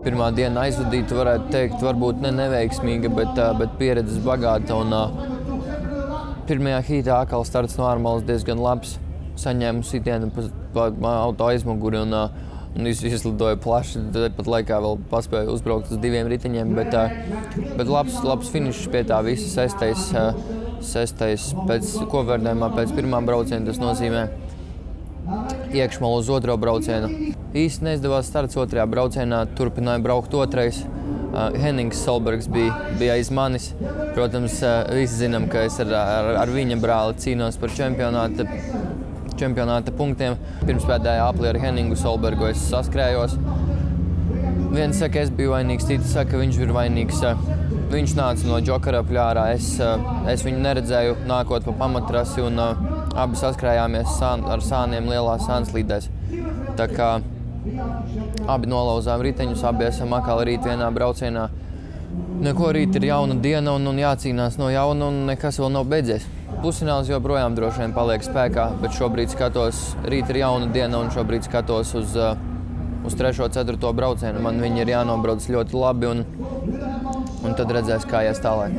Pirmā diena aizvadīta, varētu teikt, varbūt neveiksmīga, bet pieredzes bagāta. Pirmajā hītā atkal starts no ārmalas diezgan labs. Saņēmu sitienu pa auto aizmuguri un izlidoju plaši. Pat laikā vēl paspēju uzbraukt uz 2 riteņiem, bet labs finišs pie tā visa. Sestais pēc kopvērtējumā pēc pirmā brauciena, tas nozīmē iekšmalu uz otro braucienu. Īsti neizdevās starts otrajā braucienā, turpināja braukt otrais. Hennings Solbergs bija aiz manis. Protams, visi zinām, ka es ar viņa brāli cīnos par čempionāta punktiem. Pirmspēdējā aplī ar Henningu Solbergu es saskrējos. Viens saka, es biju vainīgs, citi saka, viņš ir vainīgs. Viņš nāca no džokara pļārā, es viņu neredzēju nākot pa pamattrasi un abi saskrējāmies ar sāniem lielās sānslīdēs. Tā kā abi nolauzām riteņus, abi esam atkal rīt vienā braucienā. Neko, rīt ir jauna diena un jācīnās no jauna un nekas vēl nav beidzies. Pusfināls joprojām droši vien paliek spēkā, bet šobrīd skatos, rīt ir jauna diena un šobrīd skatos uz 3. 4. braucienu. Man viņi ir jānobrauc ļoti labi un tad redzēs, kā ies tālāk.